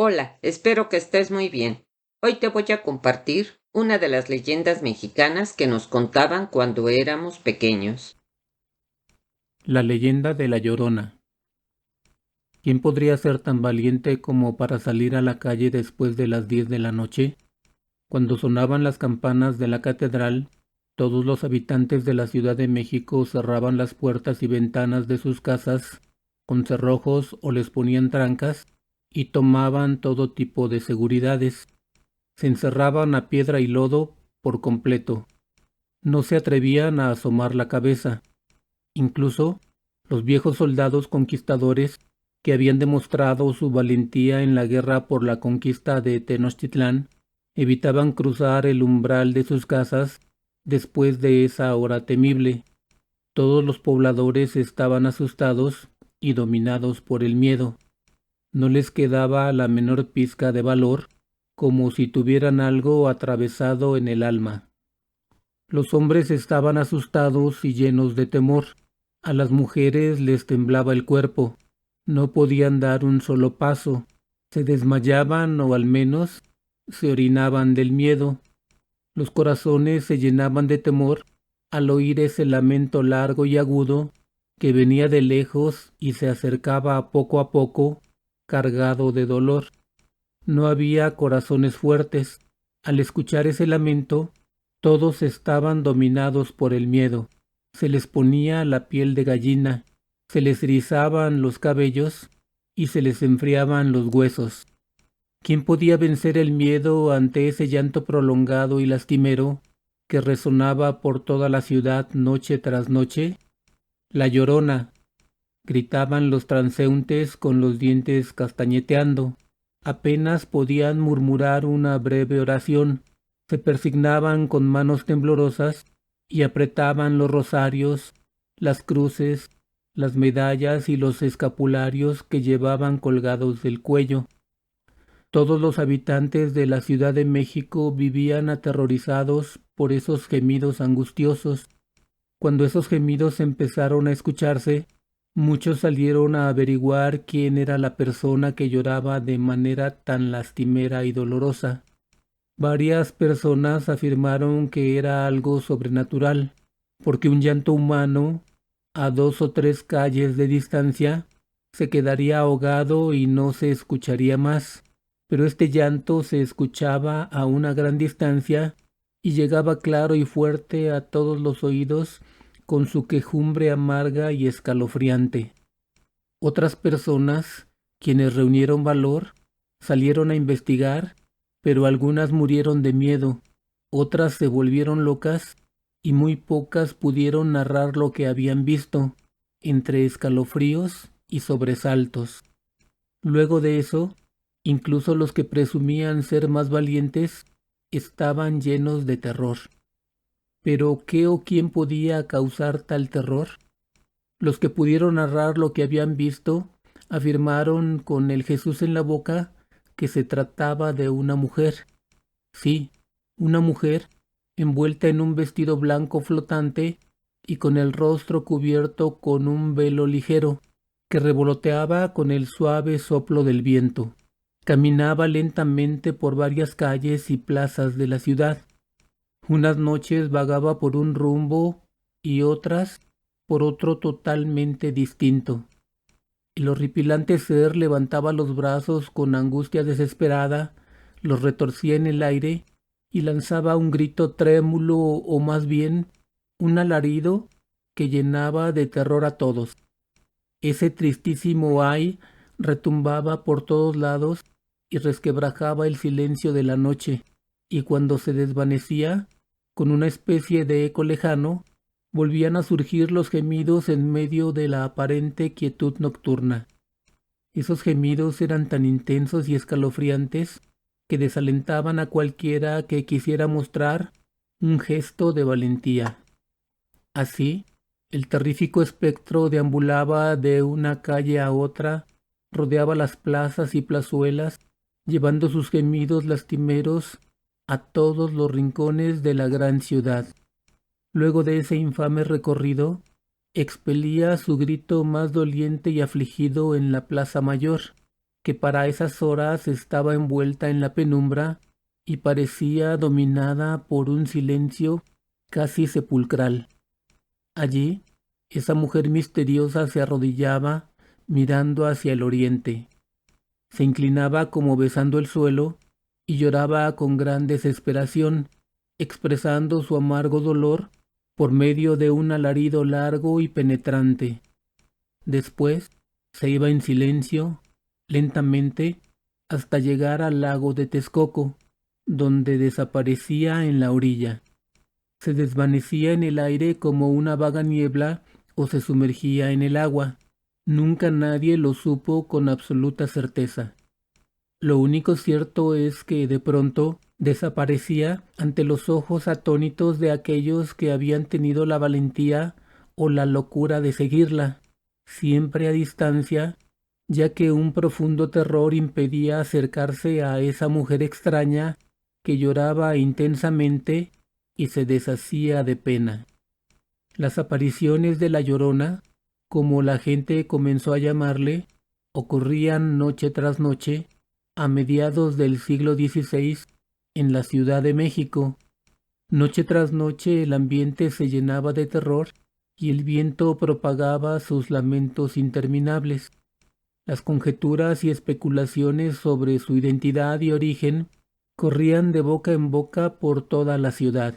Hola, espero que estés muy bien. Hoy te voy a compartir una de las leyendas mexicanas que nos contaban cuando éramos pequeños. La leyenda de La Llorona. ¿Quién podría ser tan valiente como para salir a la calle después de las 10 de la noche? Cuando sonaban las campanas de la catedral, todos los habitantes de la Ciudad de México cerraban las puertas y ventanas de sus casas con cerrojos o les ponían trancas y tomaban todo tipo de seguridades. Se encerraban a piedra y lodo por completo. No se atrevían a asomar la cabeza. Incluso los viejos soldados conquistadores que habían demostrado su valentía en la guerra por la conquista de Tenochtitlán evitaban cruzar el umbral de sus casas después de esa hora temible. Todos los pobladores estaban asustados y dominados por el miedo. No les quedaba la menor pizca de valor, como si tuvieran algo atravesado en el alma. Los hombres estaban asustados y llenos de temor. A las mujeres les temblaba el cuerpo. No podían dar un solo paso. Se desmayaban o al menos se orinaban del miedo. Los corazones se llenaban de temor al oír ese lamento largo y agudo que venía de lejos y se acercaba poco a poco, cargado de dolor. No había corazones fuertes. Al escuchar ese lamento, todos estaban dominados por el miedo. Se les ponía la piel de gallina, se les erizaban los cabellos y se les enfriaban los huesos. ¿Quién podía vencer el miedo ante ese llanto prolongado y lastimero que resonaba por toda la ciudad noche tras noche? La Llorona, gritaban los transeúntes con los dientes castañeteando. Apenas podían murmurar una breve oración. Se persignaban con manos temblorosas y apretaban los rosarios, las cruces, las medallas y los escapularios que llevaban colgados del cuello. Todos los habitantes de la Ciudad de México vivían aterrorizados por esos gemidos angustiosos. Cuando esos gemidos empezaron a escucharse, muchos salieron a averiguar quién era la persona que lloraba de manera tan lastimera y dolorosa. Varias personas afirmaron que era algo sobrenatural, porque un llanto humano, a 2 o 3 calles de distancia, se quedaría ahogado y no se escucharía más. Pero este llanto se escuchaba a una gran distancia y llegaba claro y fuerte a todos los oídos con su quejumbre amarga y escalofriante. Otras personas, quienes reunieron valor, salieron a investigar, pero algunas murieron de miedo, otras se volvieron locas y muy pocas pudieron narrar lo que habían visto, entre escalofríos y sobresaltos. Luego de eso, incluso los que presumían ser más valientes estaban llenos de terror. Pero ¿qué o quién podía causar tal terror? Los que pudieron narrar lo que habían visto afirmaron con el Jesús en la boca que se trataba de una mujer. Sí, una mujer envuelta en un vestido blanco flotante y con el rostro cubierto con un velo ligero que revoloteaba con el suave soplo del viento. Caminaba lentamente por varias calles y plazas de la ciudad. Unas noches vagaba por un rumbo y otras por otro totalmente distinto. El horripilante ser levantaba los brazos con angustia desesperada, los retorcía en el aire y lanzaba un grito trémulo o más bien un alarido que llenaba de terror a todos. Ese tristísimo ay retumbaba por todos lados y resquebrajaba el silencio de la noche, y cuando se desvanecía, con una especie de eco lejano, volvían a surgir los gemidos en medio de la aparente quietud nocturna. Esos gemidos eran tan intensos y escalofriantes que desalentaban a cualquiera que quisiera mostrar un gesto de valentía. Así, el terrífico espectro deambulaba de una calle a otra, rodeaba las plazas y plazuelas, llevando sus gemidos lastimeros a todos los rincones de la gran ciudad. Luego de ese infame recorrido, expelía su grito más doliente y afligido en la plaza mayor, que para esas horas estaba envuelta en la penumbra y parecía dominada por un silencio casi sepulcral. Allí, esa mujer misteriosa se arrodillaba mirando hacia el oriente. Se inclinaba como besando el suelo y lloraba con gran desesperación, expresando su amargo dolor por medio de un alarido largo y penetrante. Después se iba en silencio, lentamente, hasta llegar al lago de Texcoco, donde desaparecía en la orilla. Se desvanecía en el aire como una vaga niebla o se sumergía en el agua. Nunca nadie lo supo con absoluta certeza. Lo único cierto es que de pronto desaparecía ante los ojos atónitos de aquellos que habían tenido la valentía o la locura de seguirla, siempre a distancia, ya que un profundo terror impedía acercarse a esa mujer extraña que lloraba intensamente y se deshacía de pena. Las apariciones de la Llorona, como la gente comenzó a llamarle, ocurrían noche tras noche a mediados del siglo XVI en la Ciudad de México. Noche tras noche el ambiente se llenaba de terror y el viento propagaba sus lamentos interminables. Las conjeturas y especulaciones sobre su identidad y origen corrían de boca en boca por toda la ciudad.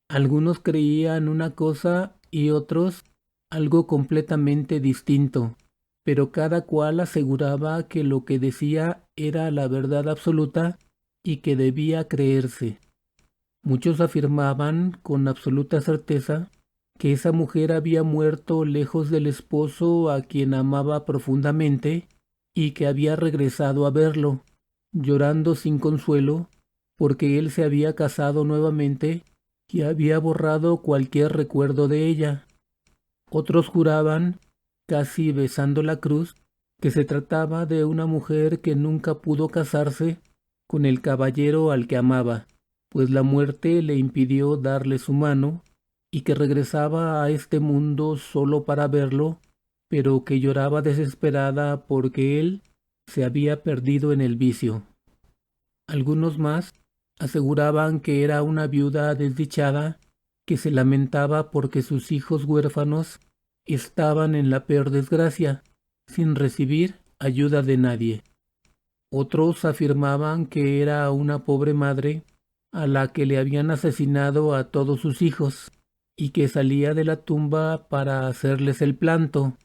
Algunos creían una cosa y otros algo completamente distinto, pero cada cual aseguraba que lo que decía era la verdad absoluta y que debía creerse. Muchos afirmaban con absoluta certeza que esa mujer había muerto lejos del esposo a quien amaba profundamente y que había regresado a verlo, llorando sin consuelo, porque él se había casado nuevamente y había borrado cualquier recuerdo de ella. Otros juraban, casi besando la cruz, que se trataba de una mujer que nunca pudo casarse con el caballero al que amaba, pues la muerte le impidió darle su mano, y que regresaba a este mundo solo para verlo, pero que lloraba desesperada porque él se había perdido en el vicio. Algunos más aseguraban que era una viuda desdichada que se lamentaba porque sus hijos huérfanos estaban en la peor desgracia, sin recibir ayuda de nadie. Otros afirmaban que era una pobre madre a la que le habían asesinado a todos sus hijos y que salía de la tumba para hacerles el planto,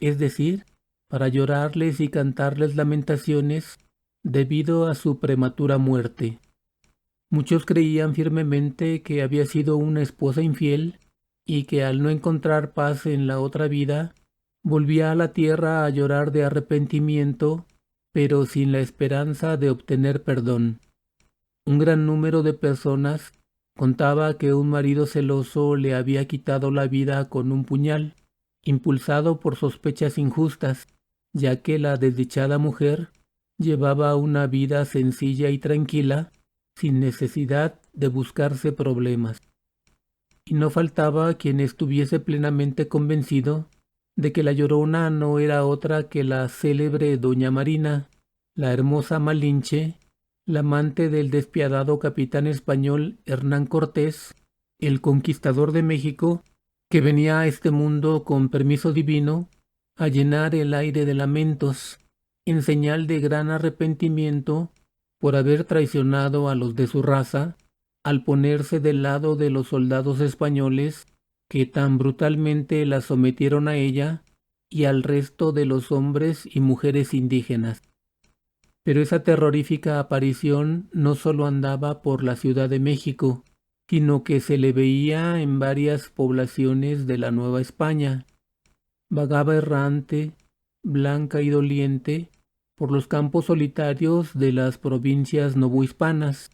es decir, para llorarles y cantarles lamentaciones debido a su prematura muerte. Muchos creían firmemente que había sido una esposa infiel y que al no encontrar paz en la otra vida, volvía a la tierra a llorar de arrepentimiento, pero sin la esperanza de obtener perdón. Un gran número de personas contaba que un marido celoso le había quitado la vida con un puñal, impulsado por sospechas injustas, ya que la desdichada mujer llevaba una vida sencilla y tranquila, sin necesidad de buscarse problemas. Y no faltaba quien estuviese plenamente convencido de que la Llorona no era otra que la célebre Doña Marina, la hermosa Malinche, la amante del despiadado capitán español Hernán Cortés, el conquistador de México, que venía a este mundo con permiso divino a llenar el aire de lamentos, en señal de gran arrepentimiento por haber traicionado a los de su raza, al ponerse del lado de los soldados españoles que tan brutalmente la sometieron a ella y al resto de los hombres y mujeres indígenas. Pero esa terrorífica aparición no solo andaba por la Ciudad de México, sino que se le veía en varias poblaciones de la Nueva España. Vagaba errante, blanca y doliente, por los campos solitarios de las provincias novohispanas.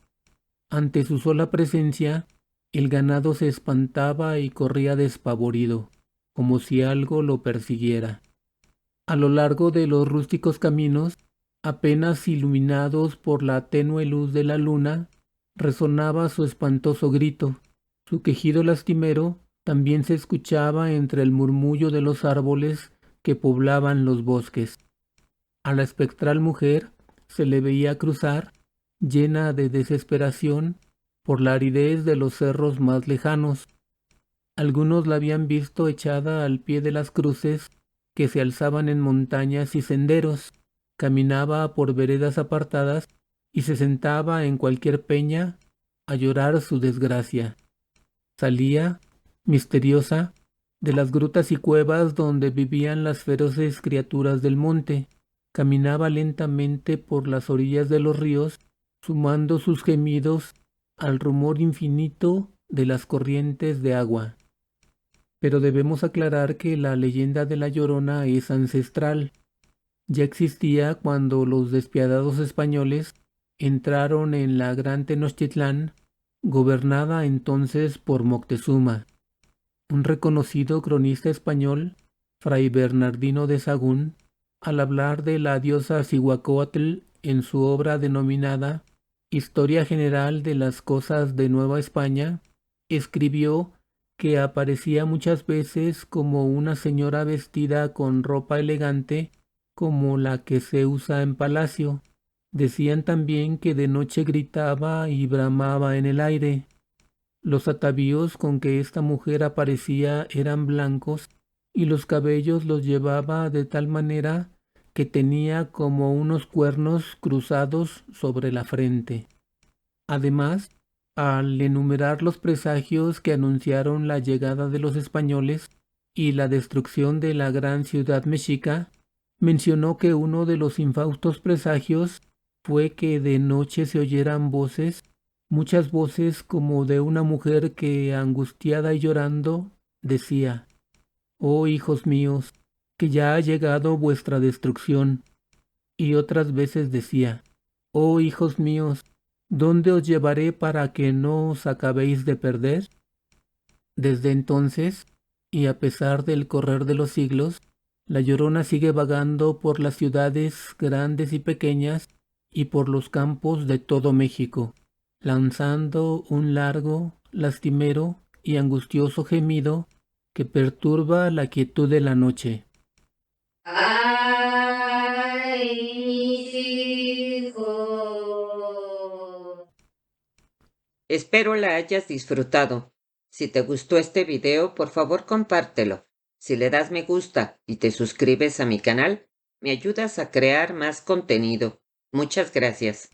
Ante su sola presencia, el ganado se espantaba y corría despavorido, como si algo lo persiguiera. A lo largo de los rústicos caminos, apenas iluminados por la tenue luz de la luna, resonaba su espantoso grito. Su quejido lastimero también se escuchaba entre el murmullo de los árboles que poblaban los bosques. A la espectral mujer se le veía cruzar, llena de desesperación, por la aridez de los cerros más lejanos. Algunos la habían visto echada al pie de las cruces que se alzaban en montañas y senderos, caminaba por veredas apartadas y se sentaba en cualquier peña a llorar su desgracia. Salía, misteriosa, de las grutas y cuevas donde vivían las feroces criaturas del monte, caminaba lentamente por las orillas de los ríos, sumando sus gemidos al rumor infinito de las corrientes de agua. Pero debemos aclarar que la leyenda de la Llorona es ancestral. Ya existía cuando los despiadados españoles entraron en la Gran Tenochtitlán, gobernada entonces por Moctezuma. Un reconocido cronista español, Fray Bernardino de Sahagún, al hablar de la diosa Cihuacóatl en su obra denominada Historia General de las Cosas de Nueva España, escribió que aparecía muchas veces como una señora vestida con ropa elegante como la que se usa en palacio. Decían también que de noche gritaba y bramaba en el aire. Los atavíos con que esta mujer aparecía eran blancos y los cabellos los llevaba de tal manera que tenía como unos cuernos cruzados sobre la frente. Además, al enumerar los presagios que anunciaron la llegada de los españoles y la destrucción de la gran ciudad mexica, mencionó que uno de los infaustos presagios fue que de noche se oyeran voces, muchas voces como de una mujer que, angustiada y llorando, decía: «Oh hijos míos, que ya ha llegado vuestra destrucción». Y otras veces decía: «Oh hijos míos, ¿dónde os llevaré para que no os acabéis de perder?». Desde entonces, y a pesar del correr de los siglos, la Llorona sigue vagando por las ciudades grandes y pequeñas y por los campos de todo México, lanzando un largo, lastimero y angustioso gemido que perturba la quietud de la noche. ¡Ay, mis hijos! Espero la hayas disfrutado. Si te gustó este video, por favor compártelo. Si le das me gusta y te suscribes a mi canal, me ayudas a crear más contenido. Muchas gracias.